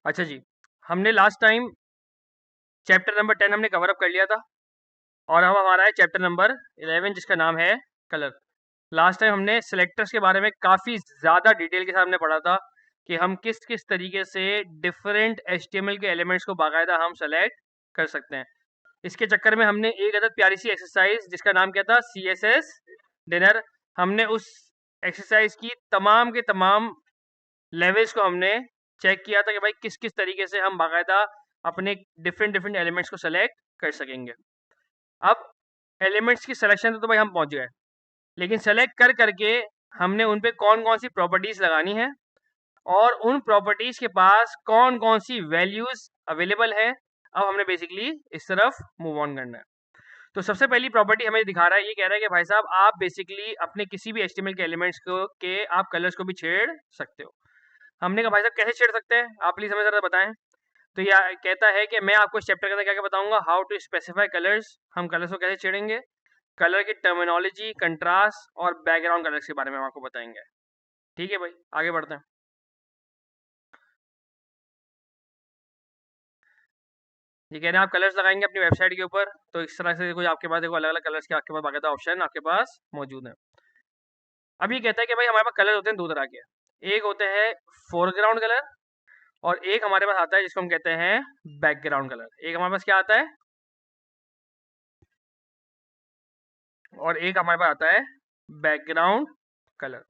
अच्छा जी, हमने last time chapter number 10 हमने कवर अप कर लिया था और अब हमारा है चैप्टर नंबर 11 जिसका नाम है कलर। लास्ट टाइम हमने सिलेक्टर्स के बारे में काफ़ी ज़्यादा डिटेल के साथ हमने पढ़ा था कि हम किस किस तरीके से डिफरेंट एचटीएमएल के एलिमेंट्स को बाकायदा हम सेलेक्ट कर सकते हैं। इसके चक्कर में हमने एक अदद प्यारी सी एक्सरसाइज जिसका नाम क्या था, CSS डिनर, हमने उस एक्सरसाइज की तमाम के तमाम लेवल्स को हमने चेक किया था कि भाई किस किस तरीके से हम बाकायदा अपने डिफरेंट डिफरेंट एलिमेंट्स को सेलेक्ट कर सकेंगे। अब एलिमेंट्स की सिलेक्शन तो भाई हम पहुंच गए, लेकिन सेलेक्ट कर करके हमने उन पे कौन कौन सी प्रॉपर्टीज लगानी है और उन प्रॉपर्टीज के पास कौन कौन सी वैल्यूज अवेलेबल है। अब हमने बेसिकली इस तरफ मूव ऑन करना है। तो सबसे पहली प्रॉपर्टी हमें दिखा रहा है, ये कह रहा है कि भाई साहब आप बेसिकली अपने किसी भी एचटीएमएल के एलिमेंट्स को के आप कलर्स को भी छेड़ सकते हो। हमने कहा भाई साहब कैसे छेड़ सकते हैं, आप प्लीज हमें जरा बताएं। तो यह कहता है कि मैं आपको इस चैप्टर के अंदर क्या क्या बताऊंगा, हाउ टू स्पेसिफाई कलर्स, हम कलर्स को कैसे छेड़ेंगे, कलर की टर्मिनोलॉजी, कंट्रास्ट और बैकग्राउंड कलर्स के बारे में हम आपको बताएंगे। ठीक है भाई, आगे बढ़ते हैं। ये कह रहे हैं आप कलर्स लगाएंगे अपनी वेबसाइट के ऊपर, तो इस तरह से कोई आपके पास देखो अलग अलग कलर्स के आपके पास बाकायदा ऑप्शन आपके पास मौजूद है। अब ये कहता है कि भाई हमारे पास कलर होते हैं दो तरह के, एक होते हैं फोरग्राउंड कलर और एक हमारे पास आता है जिसको हम कहते हैं बैकग्राउंड कलर। एक हमारे पास क्या आता है और एक हमारे पास आता है बैकग्राउंड कलर।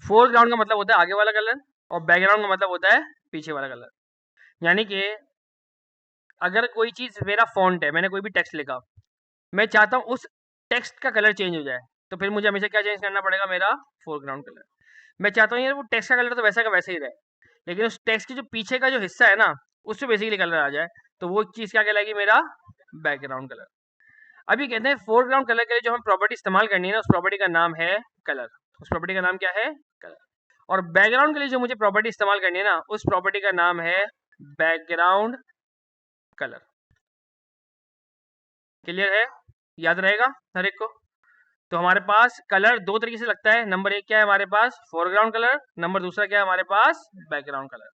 फोरग्राउंड का मतलब होता है आगे वाला कलर और बैकग्राउंड का मतलब होता है पीछे वाला कलर। यानी कि अगर कोई चीज मेरा फॉन्ट है, मैंने कोई भी टेक्स्ट लिखा, मैं चाहता हूँ उस टेक्स्ट का कलर चेंज हो जाए, तो फिर मुझे हमेशा क्या चेंज करना पड़ेगा, मेरा फोरग्राउंड कलर। मैं चाहता हूँ यार वो टेक्स्ट का कलर तो वैसा का वैसे ही रहे, लेकिन उस टेक्स्ट के जो पीछे का जो हिस्सा है ना, उससे बेसिकली कलर आ जाए, तो वो चीज़ क्या कहलाएगी, मेरा बैकग्राउंड कलर। अभी कहते हैं फोरग्राउंड कलर के लिए जो हम प्रॉपर्टी इस्तेमाल करनी है ना, उस प्रॉपर्टी का नाम है कलर। उस प्रॉपर्टी का नाम क्या है, कलर। और बैकग्राउंड के लिए जो मुझे प्रॉपर्टी इस्तेमाल करनी है ना, उस प्रॉपर्टी का नाम है बैकग्राउंड कलर। क्लियर है, याद रहेगा हर एक को। तो हमारे पास कलर दो तरीके से लगता है, नंबर एक क्या है हमारे पास, फोरग्राउंड कलर, नंबर दूसरा क्या है हमारे पास, बैकग्राउंड कलर।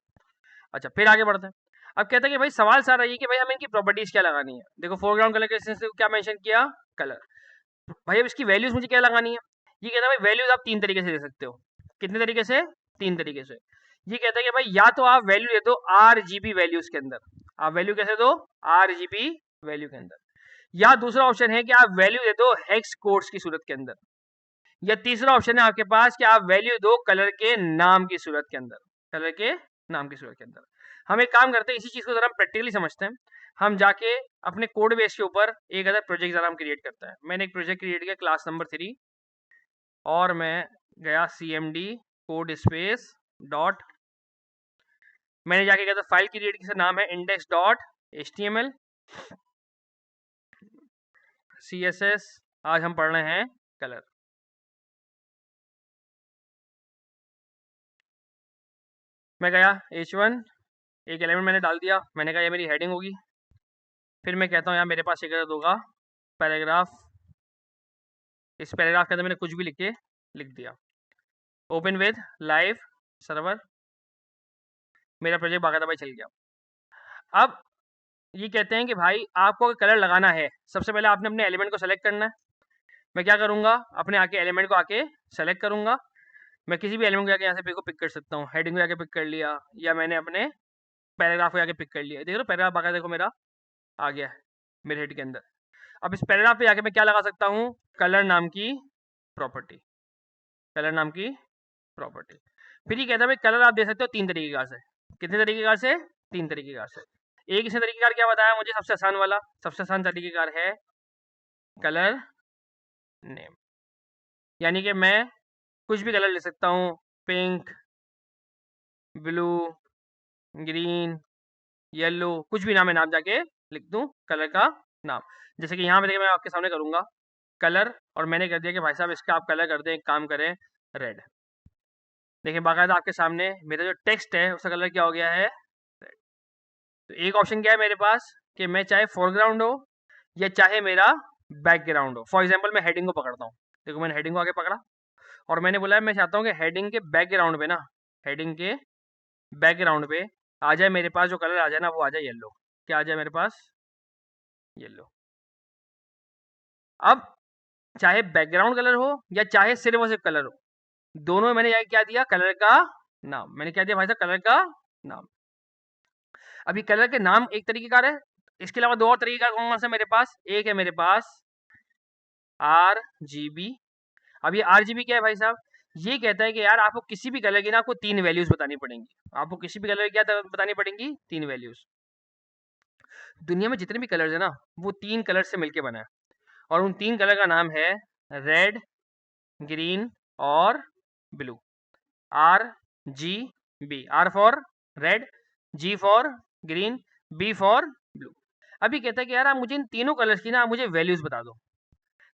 अच्छा, फिर आगे बढ़ते हैं। अब कहते हैं कि भाई सवाल सारा ये कि भाई हमें इनकी प्रॉपर्टीज क्या लगानी है। देखो फोरग्राउंड कलर के सेंस से क्या मेंशन किया, कलर। भाई अब इसकी वैल्यूज मुझे क्या लगानी है, ये कहता है भाई वैल्यूज आप तीन तरीके से दे सकते हो। कितने तरीके से, तीन तरीके से। ये कहता है कि भाई या तो आप वैल्यू दे दो RGB वैल्यूज के अंदर, आप वैल्यू कैसे दो, RGB वैल्यू के अंदर, या दूसरा ऑप्शन है कि आप वैल्यू दे दो हेक्स कोड्स की सूरत के अंदर, या तीसरा ऑप्शन है आपके पास कि आप वैल्यू दो कलर के नाम की सूरत के अंदर, कलर के नाम की सूरत के अंदर। हम एक काम करते हैं, इसी चीज को जरा प्रैक्टिकली समझते हैं। हम जाके अपने कोड बेस के ऊपर एक अदर प्रोजेक्ट जरा हम क्रिएट करते हैं। मैंने एक प्रोजेक्ट क्रिएट किया क्लास नंबर 3 और मैं गया CMD कोड स्पेस डॉट, मैंने जाके कहता फाइल क्रिएट की, नाम है index.html CSS, आज हम पढ़ रहे हैं कलर। मैं गया H1, एक एलिमेंट मैंने डाल दिया, मैंने कहा ये मेरी हेडिंग होगी। फिर मैं कहता हूँ यार मेरे पास एक होगा पैराग्राफ, इस पैराग्राफ के अंदर मैंने कुछ भी लिख दिया। ओपन विद लाइव सर्वर, मेरा प्रोजेक्ट बाकायदा भाई चल गया। अब ये कहते हैं कि भाई आपको कलर लगाना है, सबसे पहले आपने अपने एलिमेंट को सेलेक्ट करना है। मैं क्या करूंगा, अपने आके एलिमेंट को आके सेलेक्ट करूंगा। मैं किसी भी एलिमेंट को जाके यहाँ से पिक कर सकता हूँ, हेडिंग को जाके पिक कर लिया, या मैंने अपने पैराग्राफ को जाके पिक कर लिया। देख लो पैराग्राफ बाकायदा देखो मेरा आ गया है मेरे हेड के अंदर। अब इस पैराग्राफ पे जाके मैं क्या लगा सकता हूँ, कलर नाम की प्रॉपर्टी, कलर नाम की प्रॉपर्टी। फिर ये कहता है भाई कलर आप दे सकते हो तीन तरीके से। कितने तरीकेकार से, तीन तरीकेकार से। एक इसने तरीकेकार क्या बताया मुझे, सबसे आसान वाला, सबसे आसान तरीकेकार है कलर नेम। यानी कि मैं कुछ भी कलर ले सकता हूँ, पिंक, ब्लू, ग्रीन, येलो, कुछ भी नाम है, नाम जाके लिख दूं कलर का नाम। जैसे कि यहाँ पे देखिए मैं आपके सामने करूंगा कलर, और मैंने कर दिया कि भाई साहब इसका आप कलर कर दें, एक काम करें रेड। देखिए बाकायदा आपके सामने मेरा जो टेक्स्ट है उसका कलर क्या हो गया है, रेड। तो एक ऑप्शन क्या है मेरे पास कि मैं चाहे फोरग्राउंड हो या चाहे मेरा बैकग्राउंड हो। फॉर एग्जाम्पल मैं हेडिंग को पकड़ता हूँ, देखो मैंने हेडिंग को आगे पकड़ा और मैंने बोला मैं चाहता हूँ कि हेडिंग के बैकग्राउंड पे ना, हेडिंग के बैकग्राउंड पे आ जाए मेरे पास जो कलर आ जाए ना, वो आ जाए येलो। क्या आ जाए मेरे पास? येलो। अब चाहे बैकग्राउंड कलर हो या चाहे सिर्फ और सिर्फ कलर हो, दोनों में मैंने यहाँ क्या दिया? कलर का नाम। मैंने क्या दिया भाई साहब? कलर का नाम। अभी कलर के नाम एक तरीकेकार है, इसके अलावा दो और तरीकेकार कौन कौन सा मेरे पास? एक है मेरे पास RGB। अब ये RGB क्या है भाई साहब? ये कहता है कि यार आपको किसी भी कलर की ना आपको 3 वैल्यूज बतानी पड़ेंगी। आपको किसी भी कलर की क्या बतानी पड़ेंगी? 3 वैल्यूज। दुनिया में जितने भी कलर्स है ना, वो 3 कलर से मिलके बना है, और उन 3 कलर का नाम है रेड, ग्रीन और blue. RGB। R for red, G for green, B for blue. अभी कहता है कि यार आप मुझे इन तीनों कलर्स की ना आप मुझे वैल्यूज बता दो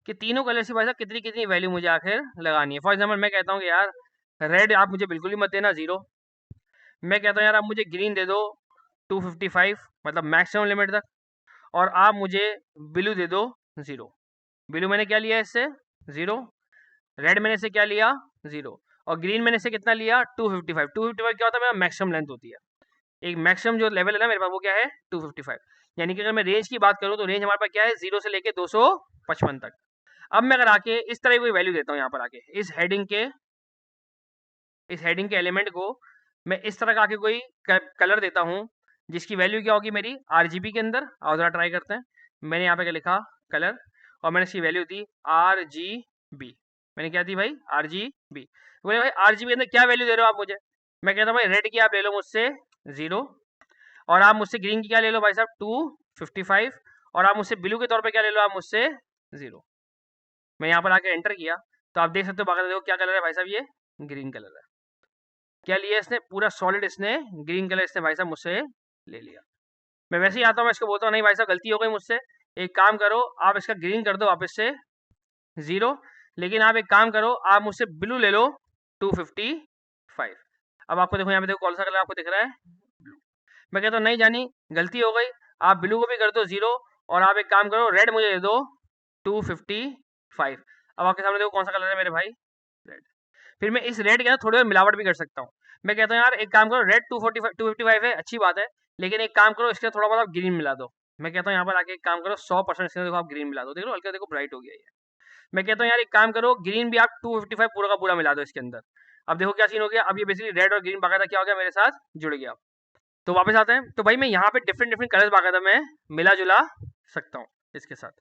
कि तीनों कलर्स की भाई साहब कितनी कितनी वैल्यू मुझे आखिर लगानी है। फॉर एग्जाम्पल मैं कहता हूँ कि यार रेड आप मुझे बिल्कुल ही मत देना, 0। मैं कहता हूँ यार आप मुझे ग्रीन दे दो 255, मतलब मैक्सिमम लिमिट तक, और आप मुझे ब्लू दे दो 0। ब्लू मैंने क्या लिया इससे? 0। रेड मैंने से क्या लिया? 0। और ग्रीन मैंने से कितना लिया? 255। 255 क्या होता है? मेरा मैक्सिमम लेंथ होती है। एक मैक्सिमम जो लेवल है ना मेरे पास, वो क्या है? 255। यानी कि अगर मैं रेंज की बात करूँ तो रेंज हमारे पास क्या है? 0 से लेके 255 तक। अब मैं अगर आके इस तरह की कोई वैल्यू देता हूँ यहाँ पर आके इस हेडिंग के एलिमेंट को मैं इस तरह का आके कोई कलर देता हूँ जिसकी वैल्यू क्या होगी मेरी? RGB के अंदर। आओ जरा ट्राई करते हैं। मैंने यहाँ पे क्या लिखा? कलर, और मैंने इसकी वैल्यू दी RGB। मैंने क्या दी भाई? RGB। बोले भाई RGB के अंदर क्या वैल्यू दे रहे हो आप मुझे? मैं कहता हूँ भाई रेड की आप ले लो मुझसे 0, और आप मुझसे ग्रीन की क्या ले लो भाई साहब? 255, और आप मुझसे ब्लू के तौर पे क्या ले लो आप मुझसे? 0। मैं यहाँ पर आके एंटर किया तो आप देख सकते हो बाकायदा देखो क्या कलर है भाई साहब? ये ग्रीन कलर है। क्या लिया इसने? पूरा सॉलिड इसने ग्रीन कलर इसने भाई साहब मुझसे ले लिया। मैं वैसे ही आता हूँ, मैं इसको बोलता हूँ नहीं भाई साहब गलती हो गई मुझसे, एक काम करो आप इसका ग्रीन कर दो वापस से 0, लेकिन आप एक काम करो आप मुझसे ब्लू ले लो 255। अब आपको देखो यहाँ पे देखो कौन सा कलर आपको दिख रहा है? ब्लू। मैं कहता हूँ नहीं जानी, गलती हो गई, आप ब्लू को भी कर दो 0, और आप एक काम करो रेड मुझे दे दो 255। अब आपके सामने देखो कौन सा कलर है मेरे भाई? रेड। फिर मैं इस रेड के अंदर थोड़ी और मिलावट भी कर सकता हूँ। मैं कहता हूँ यार एक काम करो, रेड 255 है, अच्छी बात है, लेकिन एक काम करो इसके थोड़ा बहुत आप ग्रीन मिला दो। मैं कहता हूँ यहाँ पर आके एक काम करो 100% इसके देखो आप ग्रीन मिला दो। देखो हल्का देखो ब्राइट हो गया ये। मैं कहता हूँ यार एक काम करो ग्रीन भी आप 255 पूरा का पूरा मिला दो इसके अंदर। अब देखो क्या सीन हो गया? अब ये बेसिकली रेड और ग्रीन बाकायदा क्या हो गया? मेरे साथ जुड़ गया। तो वापस आते हैं, तो भाई मैं यहाँ पे डिफरेंट डिफरेंट कलर्स बाकायदा मैं मिला जुला सकता हूँ इसके साथ।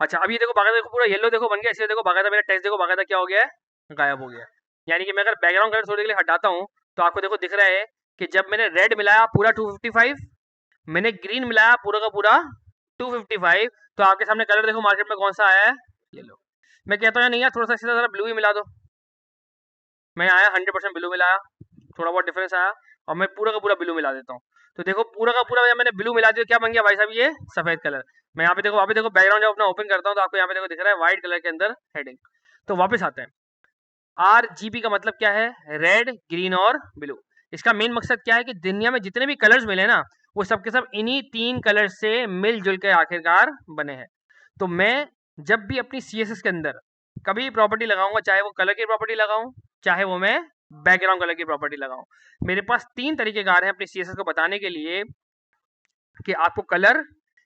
अच्छा अब ये देखो बाकायदा देखो पूरा येलो देखो बन गया, इसलिए देखो बाकायदा मेरा टेक्स्ट देखो बाकायदा क्या हो गया है? गायब हो गया। यानी कि मैं अगर बैकग्राउंड कलर थोड़ी के लिए हटाता हूँ तो आपको देखो दिख रहा है कि जब मैंने रेड मिलाया पूरा 255, मैंने ग्रीन मिलाया पूरा का पूरा 255, तो आपके सामने कलर देखो मार्केट में कौन सा आया है? येलो। मैं कहता हूँ नहीं यार थोड़ा सा इससे ज़रा ब्लू ही मिला दो। मैं आया 100% ब्लू मिलाया, थोड़ा बहुत डिफरेंस आया, और मैं पूरा का पूरा ब्लू मिला देता हूँ। तो देखो पूरा का पूरा जब मैंने ब्लू मिला दिया क्या बन गया भाई साहब? ये सफेद कलर। मैं यहाँ पे देखो वापस देखो बैकग्राउंड जब अपना ओपन करता हूँ तो आपको यहाँ पे देखो दिख रहा है व्हाइट कलर के अंदर हेडिंग। तो वापस आते हैं, RGB का मतलब क्या है? रेड, ग्रीन और ब्लू। इसका मेन मकसद क्या है कि दुनिया में जितने भी कलर्स मिले ना, वो सब के सब इन्हीं 3 कलर से मिलजुल के आखिरकार बने हैं। तो मैं जब भी अपनी CSS के अंदर कभी प्रॉपर्टी लगाऊंगा, चाहे वो कलर की प्रॉपर्टी लगाऊं, चाहे वो मैं बैकग्राउंड कलर की प्रॉपर्टी लगाऊं, मेरे पास 3 तरीकेकार हैं अपनी CSS को बताने के लिए कि आपको कलर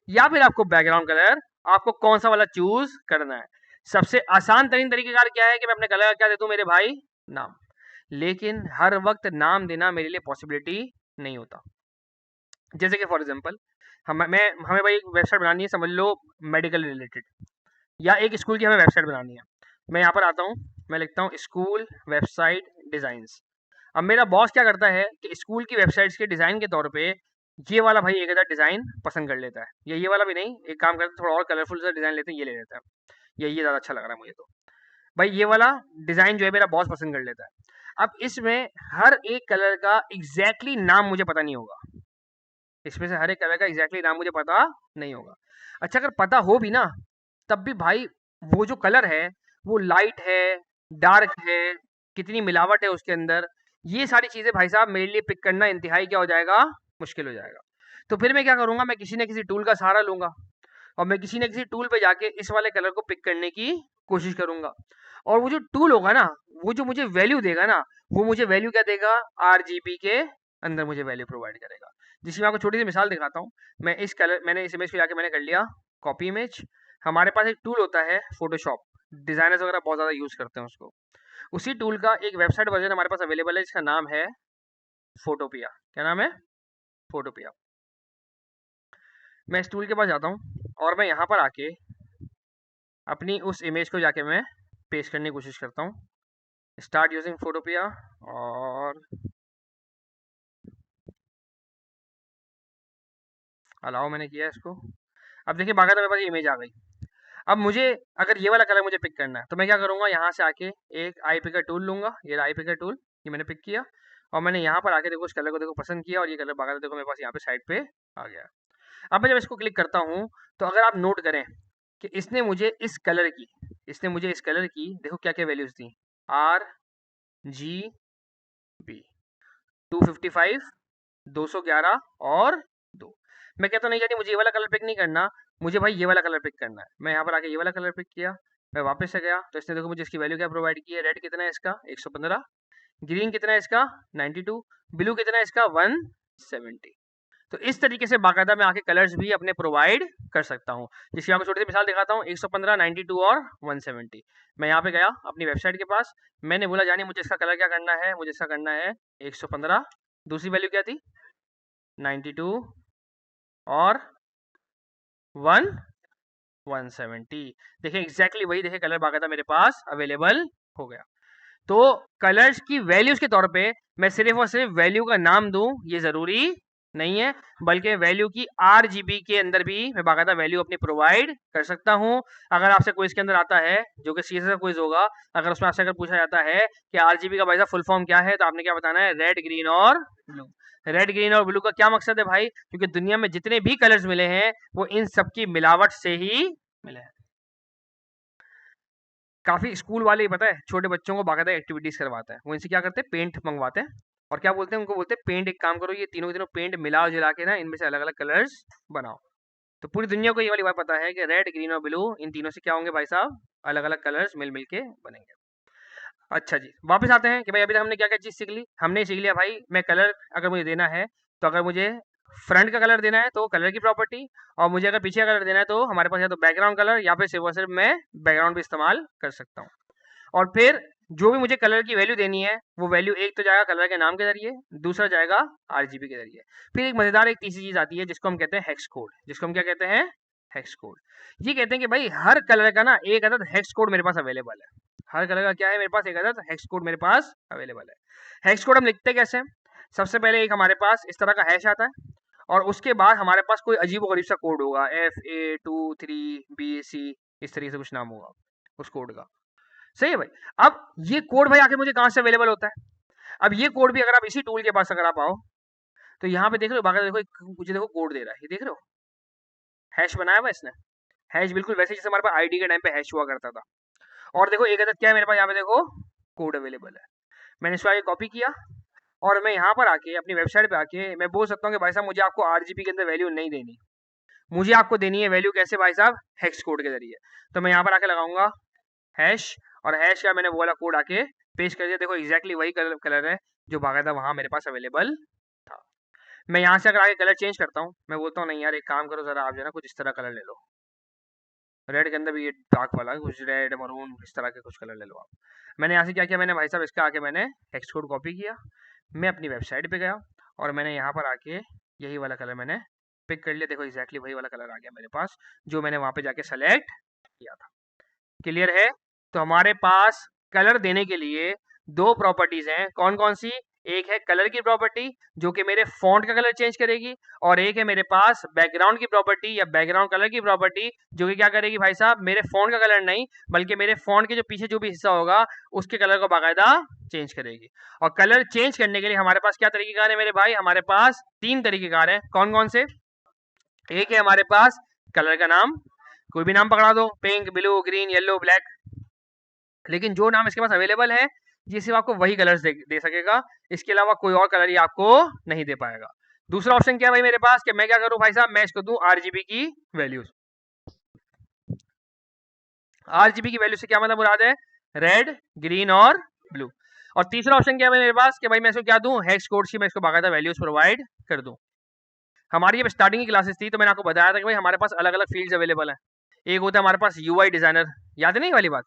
या फिर आपको बैकग्राउंड कलर, आपको कौन सा वाला चूज करना है। सबसे आसान तरीन तरीकेकार क्या है कि मैं अपने कलर का क्या दे दूं मेरे भाई? नाम। लेकिन हर वक्त नाम देना मेरे लिए पॉसिबिलिटी नहीं होता। जैसे कि फॉर एग्जांपल हमें भाई एक वेबसाइट बनानी है, समझ लो मेडिकल रिलेटेड, या एक स्कूल की हमें वेबसाइट बनानी है। मैं यहाँ पर आता हूँ, मैं लिखता हूँ स्कूल वेबसाइट डिजाइन्स। अब मेरा बॉस क्या करता है कि स्कूल की वेबसाइट्स के डिज़ाइन के तौर पे ये वाला भाई एक डिज़ाइन पसंद कर लेता है, या ये वाला भी नहीं, एक काम करते हैं थोड़ा और कलरफुल सा डिज़ाइन लेते हैं, ये ले लेता है, ये ज़्यादा अच्छा लग रहा है मुझे। तो भाई ये वाला डिज़ाइन जो है मेरा बॉस पसंद कर लेता है। अब इसमें हर एक कलर का एग्जैक्टली नाम मुझे पता नहीं होगा, इसमें से हर एक कलर का एग्जैक्टली नाम मुझे पता नहीं होगा। अच्छा अगर पता हो भी ना, तब भी भाई वो जो कलर है वो लाइट है, डार्क है, कितनी मिलावट है उसके अंदर, ये सारी चीज़ें भाई साहब मेरे लिए पिक करना इंतहाई क्या हो जाएगा? मुश्किल हो जाएगा। तो फिर मैं क्या करूँगा? मैं किसी न किसी टूल का सहारा लूँगा, और मैं किसी न किसी टूल पे जाके इस वाले कलर को पिक करने की कोशिश करूँगा। और वो जो टूल होगा ना, वो जो मुझे वैल्यू देगा ना, वो मुझे वैल्यू क्या देगा? RGB के अंदर मुझे वैल्यू प्रोवाइड करेगा। जिसकी मैं आपको छोटी सी मिसाल दिखाता हूँ। मैंने इस इमेज को जाके मैंने कर लिया कॉपी इमेज। हमारे पास एक टूल होता है फोटोशॉप, डिजाइनर्स वगैरह बहुत ज़्यादा यूज़ करते हैं उसको। उसी टूल का एक वेबसाइट वर्जन हमारे पास अवेलेबल है जिसका नाम है फोटोपिया। क्या नाम है? फोटोपिया। मैं इस टूल के पास जाता हूँ और मैं यहाँ पर आके अपनी उस इमेज को जाके मैं पेस्ट करने की कोशिश करता हूँ। स्टार्ट यूजिंग फोटोपिया और अलाउ मैंने किया इसको। अब देखिए बाकायदा मेरे पास ये इमेज आ गई। अब मुझे अगर ये वाला कलर मुझे पिक करना है तो मैं क्या करूँगा, यहाँ से आके एक आई पिकर टूल लूँगा। ये आई पिकर टूल, ये मैंने पिक किया और मैंने यहाँ पर आके देखो इस कलर को देखो पसंद किया और ये कलर बाकायदा देखो मेरे पास यहाँ पे साइड पे आ गया। अब मैं जब इसको क्लिक करता हूँ तो अगर आप नोट करें कि इसने मुझे इस कलर की देखो क्या क्या वैल्यूज दी। RGB 255, 211 और 2। मैं कहता नहीं जानी मुझे ये वाला कलर पिक नहीं करना, मुझे भाई ये वाला कलर पिक करना है। मैं यहाँ पर आके ये वाला कलर पिक किया, मैं वापस से गया तो इसने देखो मुझे इसकी वैल्यू क्या प्रोवाइड की है। रेड कितना है इसका? 115। ग्रीन कितना है इसका? 92। ब्लू कितना है इसका? 170। तो इस तरीके से बाकायदा मैं आके कलर्स भी अपने प्रोवाइड कर सकता हूँ। जिसकी आपको छोटी सी मिसाल दिखाता हूँ। 115, 92 और 170। मैं यहाँ पे गया अपनी वेबसाइट के पास, मैंने बोला जानी मुझे इसका कलर क्या करना है, मुझे इसका करना है 115। दूसरी वैल्यू क्या थी? 92 और 170। देखिए एग्जैक्टली वही देखिए कलर बाकायदा मेरे पास अवेलेबल हो गया। तो कलर्स की वैल्यूज के तौर पे मैं सिर्फ और सिर्फ वैल्यू का नाम दूं ये जरूरी नहीं है, बल्कि वैल्यू की RGB के अंदर भी मैं बाकायदा वैल्यू अपनी प्रोवाइड कर सकता हूं। अगर आपसे कोई इसके अंदर आता है जो कि CSS का क्विज होगा, अगर उसमें आपसे अगर पूछा जाता है कि RGB का भाई साहब फुल फॉर्म क्या है, तो आपने क्या बताना है? रेड, ग्रीन और ब्लू। रेड, ग्रीन और ब्लू का क्या मकसद है भाई? क्योंकि दुनिया में जितने भी कलर्स मिले हैं वो इन सबकी मिलावट से ही मिले हैं। काफ़ी स्कूल वाले ही पता है छोटे बच्चों को बाकायदा एक्टिविटीज़ करवाते हैं। वो इनसे क्या करते हैं? पेंट मंगवाते हैं और क्या बोलते हैं उनको? बोलते हैं पेंट एक काम करो, ये तीनों के तीनों पेंट मिला जुला के ना इनमें से अलग अलग कलर्स बनाओ। तो पूरी दुनिया को ये वाली बात पता है कि रेड, ग्रीन और ब्लू इन तीनों से क्या होंगे भाई साहब? अलग अलग कलर्स मिल मिल के बनेंगे। अच्छा जी, वापस आते हैं कि भाई अभी तक हमने क्या क्या चीज़ सीख ली। हमने सीख लिया भाई मैं कलर अगर मुझे देना है तो अगर मुझे फ्रंट का कलर देना है तो कलर की प्रॉपर्टी, और मुझे अगर पीछे का कलर देना है तो हमारे पास या तो बैकग्राउंड कलर या फिर सिर्फ और सिर्फ मैं बैकग्राउंड भी इस्तेमाल कर सकता हूँ। और फिर जो भी मुझे कलर की वैल्यू देनी है वो वैल्यू एक तो जाएगा कलर के नाम के जरिए, दूसरा जाएगा RGB के जरिए। फिर एक मजेदार एक तीसरी चीज आती है जिसको हम कहते हैं हेक्स कोड। जिसको हम क्या कहते हैं? Hex code. ये कहते हैं कि भाई हर कलर का ना एक अदद हेक्स कोड मेरे पास अवेलेबल है। हर कलर का क्या है मेरे पास? एक अदद हेक्स कोड मेरे पास अवेलेबल है। हेक्स कोड हम लिखते कैसे हैं? सबसे पहले एक हमारे पास इस तरह का हैश आता है और उसके बाद हमारे पास कोई अजीब गरीब सा कोड होगा, FA23BC, इस तरीके से कुछ नाम होगा उस कोड का। सही है भाई। अब ये कोड भाई आखिर मुझे कहाँ से अवेलेबल होता है? अब ये कोड भी अगर आप इसी टूल के पास अगर आप आओ तो यहाँ पे देख रहे हो बाकायदा देखो मुझे देखो कोड दे रहा है, ये देख रहे हो? हैश बनाया हुआ इसने। हैश बिल्कुल वैसे जैसे हमारे पास आईडी के टाइम पे हैश हुआ करता था। और देखो एक अदद क्या है मेरे पास यहाँ पे देखो कोड अवेलेबल है। मैंने इसको आगे कॉपी किया और मैं यहाँ पर आके अपनी वेबसाइट पे आके मैं बोल सकता हूँ कि भाई साहब मुझे आपको RGB के अंदर वैल्यू नहीं देनी, मुझे आपको देनी है वैल्यू कैसे भाई साहब? हेक्स कोड के जरिए। तो मैं यहाँ पर आके लगाऊंगा हैश, और हैश का मैंने वो वाला कोड आके पेस्ट कर दिया। देखो एग्जैक्टली वही कलर है जो बाकायदा वहाँ मेरे पास अवेलेबल था। मैं यहाँ से अगर आगे कलर चेंज करता हूँ, मैं बोलता हूँ नहीं यार एक काम करो ज़रा आप जो है ना कुछ इस तरह कलर ले लो, रेड के अंदर भी ये डार्क वाला कुछ रेड मरून इस तरह के कुछ कलर ले लो आप। मैंने यहाँ से क्या किया? मैंने भाई साहब इसका आके मैंने टेक्स्ट कोड कॉपी किया, मैं अपनी वेबसाइट पे गया और मैंने यहाँ पर आके यही वाला कलर मैंने पिक कर लिया। देखो एग्जैक्टली वही वाला कलर आ गया मेरे पास जो मैंने वहाँ पे जाके सेलेक्ट किया था। क्लियर है? तो हमारे पास कलर देने के लिए दो प्रॉपर्टीज हैं। कौन कौन सी? एक है कलर की प्रॉपर्टी जो कि मेरे फॉन्ट का कलर चेंज करेगी, और एक है मेरे पास बैकग्राउंड की प्रॉपर्टी या बैकग्राउंड कलर की प्रॉपर्टी जो कि क्या करेगी भाई साहब? मेरे फॉन्ट का कलर नहीं बल्कि मेरे फॉन्ट के जो पीछे जो भी हिस्सा होगा उसके कलर को बाकायदा चेंज करेगी। और कलर चेंज करने के लिए हमारे पास क्या तरीकेकार है मेरे भाई? हमारे पास 3 तरीकेकार है। कौन कौन से? एक है हमारे पास कलर का नाम, कोई भी नाम पकड़ा दो, pink, blue, green, yellow, black, लेकिन जो नाम इसके पास अवेलेबल है ये सिर्फ आपको वही कलर्स दे सकेगा, इसके अलावा कोई और कलर ही आपको नहीं दे पाएगा। दूसरा ऑप्शन क्या है भाई मेरे पास कि मैं क्या करूं भाई साहब? मैं इसको दूं RGB की वैल्यूज। RGB की वैल्यू से क्या मतलब मुराद है? रेड, ग्रीन और ब्लू। और तीसरा ऑप्शन क्या है मेरे पास कि भाई मैं इसको क्या दूं, हेक्स कोड की मैं इसको बाकायदा वैल्यूज प्रोवाइड कर दूं। हमारी जब स्टार्टिंग की क्लासेस थी तो मैंने आपको बताया था कि भाई हमारे पास अलग अलग फील्ड्स अवेलेबल है। एक होता है हमारे पास यूआई डिजाइनर, याद है नहीं वाली बात।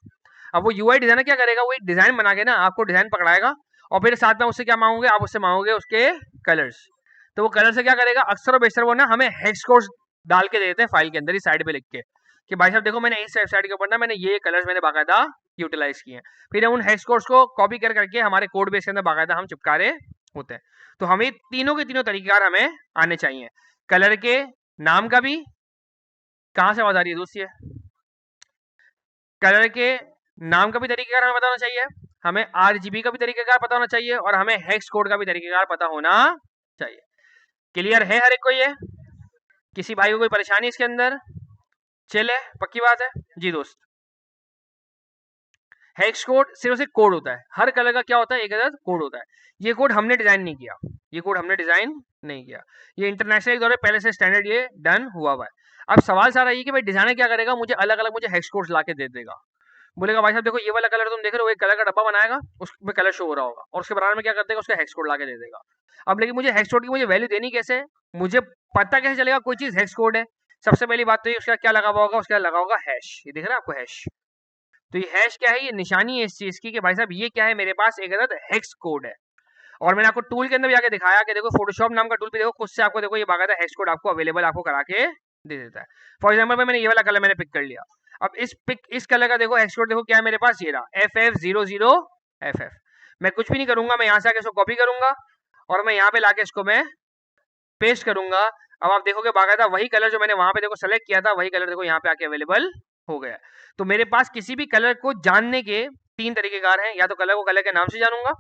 अब वो यूआई डिजाइनर क्या करेगा, वो एक डिजाइन बना के ना आपको डिजाइन पकड़ाएगा और फिर साथ में उससे क्या मांगोगे, आप उससे मांगोगे उसके कलर्स। तो वो कलर से क्या करेगा, अक्सर और बेशतर वो ना हमें हेक्स कोड डाल के देते हैं फाइल के अंदर ही साइड पे लिख के कि भाई साहब देखो मैंने इस वेबसाइट के ऊपर ना मैंने ये कलर्स मैंने बाकायदा यूटिलाइज किए हैं। फिर उन हेक्स कोड्स को कॉपी कर करके हमारे कोड बेस के अंदर बाकायदा हम चिपका रहे होते हैं। तो हमें तीनों के तीनों तरीकेकार हमें आने चाहिए। कलर के नाम का भी, कहां से आवाज आ रही है दोस्त, ये कलर के नाम का भी तरीकेकार हमें पता होना चाहिए, हमें आरजीबी का भी तरीकेकार पता होना चाहिए और हमें हेक्स कोड का भी तरीकेकार पता होना चाहिए। क्लियर है हर एक को, ये किसी भाई को कोई परेशानी इसके अंदर, चले पक्की बात है जी दोस्त। हेक्स कोड सिर्फ से कोड होता है, हर कलर का क्या होता है, एक अदद कोड होता है। ये कोड हमने डिजाइन नहीं किया, ये कोड हमने डिजाइन नहीं किया, ये इंटरनेशनल के दौरे पहले से स्टैंडर्ड ये डन हुआ हुआ है। अब सवाल सारा ये कि भाई डिजाइनर क्या करेगा, मुझे अलग अलग मुझे हेक्स कोड्स ला के दे देगा। बोलेगा भाई साहब देखो ये वाला कलर तुम देख रहे हो, एक कलर का डब्बा बनाएगा उसमें कलर शो हो रहा होगा और उसके बराबर में क्या कर देगा, उसका हेक्स कोड ला के दे देगा। अब लेकिन मुझे हेक्स कोड की मुझे वैल्यू देनी कैसे, मुझे पता कैसे चलेगा कोई चीज हेक्स कोड है। सबसे पहली बात तो ये उसका क्या लगा हुआ होगा, उसका लगा होगा हैश, ये दिख रहा है आपको हैश। तो ये हैश क्या है, ये निशानी है इस चीज की कि भाई साहब ये क्या है, मेरे पास एक अदद हेक्स कोड है। और मैंने आपको टूल के अंदर भी आके दिखाया कि देखो फोटोशॉप नाम का टूल भी देखो, खुद से आपको देखो ये बाकायदा हेक्स कोड आपको अवेलेबल आपको करा के दे देता है। फॉर एग्जाम्पल मैंने ये वाला कलर मैंने पिक कर लिया, अब इस कलर का देखो हेक्स कोड देखो क्या है मेरे पास, ये रहा FF00FF। मैं कुछ भी नहीं करूंगा, मैं यहाँ से आके इसको कॉपी करूंगा और मैं यहाँ पे लाके इसको मैं पेस्ट करूंगा। अब आप देखोगे बाकायदा वही कलर जो मैंने वहां पे देखो सेलेक्ट किया था, वही कलर देखो यहाँ पे आके अवेलेबल हो गया। तो मेरे पास किसी भी कलर को जानने के तीन तरीकेकार हैं, या तो कलर को कलर के नाम से जानूंगा,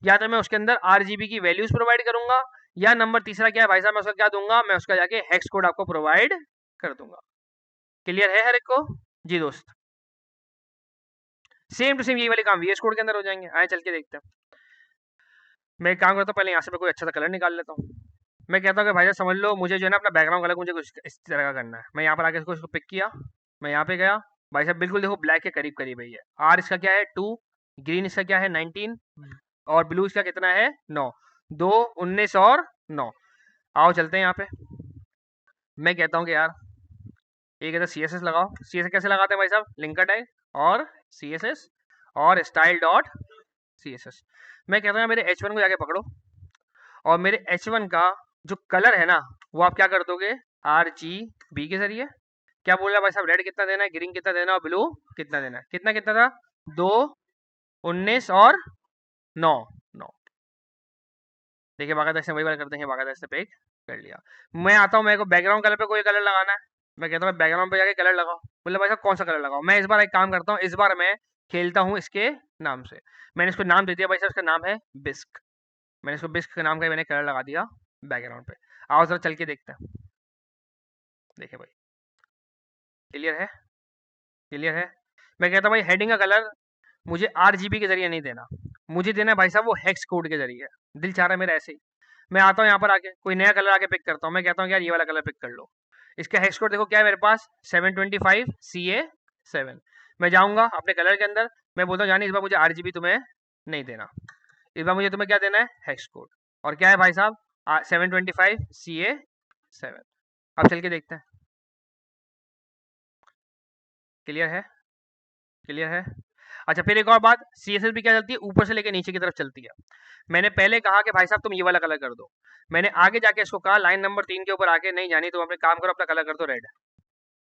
या तो मैं उसके अंदर आरजीबी की वैल्यूज प्रोवाइड करूंगा, या नंबर तीसरा क्या है भाई साहब, मैं उसका क्या दूंगा, मैं उसका जाके हेक्स कोड आपको प्रोवाइड कर दूंगा। क्लियर है हर एक को जी दोस्त। सेम टू सेम यही वाले काम वीएस कोड के अंदर हो जाएंगे। आए चल के देखते हैं। मैं एक काम करता हूँ, पहले यहाँ से मैं कोई अच्छा सा कलर निकाल लेता हूँ। मैं कहता हूँ कि भाई साहब समझ लो मुझे जो है ना अपना बैकग्राउंड कलर मुझे कुछ इस तरह का करना है। मैं यहाँ पर आके इसको पिक किया, मैं यहाँ पे गया, भाई साहब बिल्कुल देखो ब्लैक के करीब करीब है ये। आर इसका क्या है 2, ग्रीन इसका क्या है 19 और ब्लू इसका कितना है 9, 2, 19 और 9। आओ चलते हैं यहाँ पे। मैं कहता हूँ कि यार एक इधर CSS लगाओ। CSS कैसे लगाते हैं भाई साहब, लिंकर टैग और CSS और स्टाइल डॉट CSS। मैं कहता हूँ मेरे H1 को जाके पकड़ो और मेरे H1 का जो कलर है ना वो आप क्या कर दोगे, RGB के जरिए। क्या बोल रहा है भाई साहब, रेड कितना देना है, ग्रीन कितना देना है और ब्लू कितना देना है, कितना कितना था 2, 19 और 9। देखिए बाकायदा इसने वही वाला करते हैं, बाकायदा इसने पिक कर लिया। मैं आता हूँ, मेरे को बैकग्राउंड कलर पे कोई कलर लगाना है, मैं कहता हूँ बैकग्राउंड पे जाके कलर लगाओ। बोले भाई साहब कौन सा कलर लगाओ। मैं इस बार एक काम करता हूँ, इस बार मैं खेलता हूँ इसके नाम से। मैंने इसको नाम दे दिया भाई साहब, इसका नाम है बिस्क। मैंने इसको बिस्क के नाम का मैंने कलर लगा दिया बैकग्राउंड पे। आओ जरा चल के देखते हैं। देखिए भाई क्लियर है, क्लियर है। मैं कहता हूँ भाई हेडिंग का कलर मुझे RGB के जरिए नहीं देना, मुझे देना है भाई साहब वो हेक्स कोड के जरिए। दिल चाह रहा है मेरा ऐसे ही। मैं आता हूँ यहाँ पर आके कोई नया कलर आके पिक करता हूँ। मैं कहता हूँ यार ये वाला कलर पिक कर लो। इसका हेक्स कोड देखो क्या है मेरे पास 725 CA7। मैं जाऊँगा अपने कलर के अंदर, मैं बोलता हूँ जानी इस बार मुझे RGB तुम्हें नहीं देना, इस बार मुझे तुम्हें क्या देना है हेक्स कोड। और क्या है भाई साहब 725 CA7। अब चल के देखते हैं। क्लियर है, क्लियर है। अच्छा फिर एक और बात, CSS भी क्या चलती है, ऊपर से लेके नीचे की तरफ चलती है। मैंने पहले कहा कि भाई साहब तुम ये वाला कलर कर दो, मैंने आगे जाके इसको कहा लाइन नंबर 3 के ऊपर आके नहीं जानी तुम अपने काम करो, अपना कलर कर दो रेड।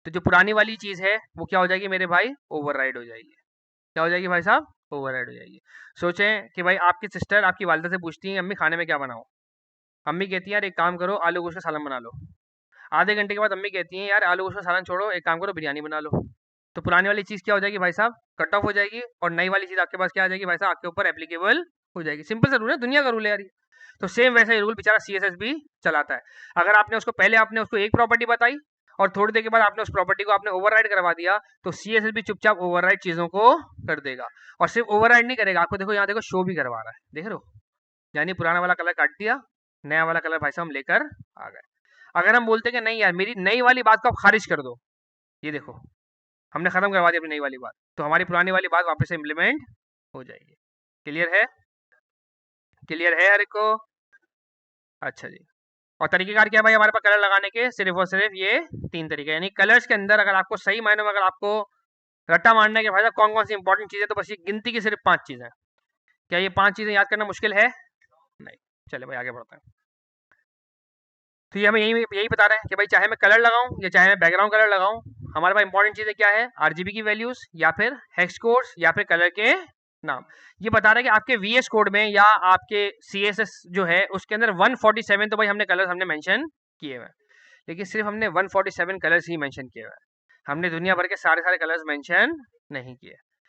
तो जो पुरानी वाली चीज है वो क्या हो जाएगी मेरे भाई, ओवरराइड हो जाएगी। क्या हो जाएगी भाई साहब, ओवरराइड हो जाएगी। सोचें कि भाई आपकी सिस्टर आपकी वालिदा से पूछती है अम्मी खाने में क्या बनाओ, अम्मी कहती है यार एक काम करो आलू गोश्त का सालन बना लो। आधे घंटे के बाद अम्मी कहती है यार आलू गोश्त का सालन छोड़ो एक काम करो बिरयानी बना लो। तो पुरानी वाली चीज क्या हो जाएगी भाई साहब, कट ऑफ हो जाएगी और नई वाली चीज आपके पास क्या आ जाएगी भाई साहब, आपके ऊपर एप्लीकेबल हो जाएगी। सिंपल सा रूल है, दुनिया का रूल है यार। तो सेम वैसा ही रूल बेचारा CSS भी चलाता है। अगर आपने उसको पहले आपने उसको एक प्रॉपर्टी बताई और थोड़ी देर के बाद आपने उस प्रॉपर्टी को आपने ओवरराइड करवा दिया, तो CSS भी चुपचाप ओवरराइड चीजों को कर देगा। और सिर्फ ओवरराइड नहीं करेगा, आपको देखो यहाँ देखो शो भी करवा रहा है, देख रहे हो। यानी पुराना वाला कलर काट दिया, नया वाला कलर भाई साहब हम लेकर आ गए। अगर हम बोलते कि नहीं यार मेरी नई वाली बात को आप खारिज कर दो, ये देखो हमने खत्म करवा दी अपनी नई वाली बात, तो हमारी पुरानी वाली बात वापस से इम्प्लीमेंट हो जाएगी। क्लियर है क्लियर है हर एक को? अच्छा जी। और तरीकेकार क्या है भाई हमारे पास कलर लगाने के? सिर्फ और सिर्फ ये 3 तरीके, यानी कलर्स के अंदर अगर आपको सही मायने में अगर आपको रट्टा मारना है कि भाई साहब कौन कौन सी इंपॉर्टेंट चीज़ें, तो बस ये गिनती की सिर्फ 5 चीज़ें। क्या ये 5 चीज़ें याद करना मुश्किल है? नहीं। चले भाई आगे बढ़ते हैं। तो ये हमें यही यही बता रहे हैं कि भाई चाहे मैं कलर लगाऊं या चाहे मैं बैकग्राउंड कलर लगाऊं, हमारे पास इंपॉर्टेंट चीज़ें क्या है? आरजीबी की वैल्यूज या फिर हेक्स कोड्स या फिर कलर के नाम। ये बता रहा है कि आपके वीएस कोड में या आपके सीएसएस जो है उसके अंदर 147 तो भाई हमने कलर्स हमने मेंशन किए हुए हैं, लेकिन सिर्फ हमने 147 कलर्स ही मेंशन किए हुए हैं, हमने दुनिया भर के सारे सारे कलर्स मेंशन नहीं किए।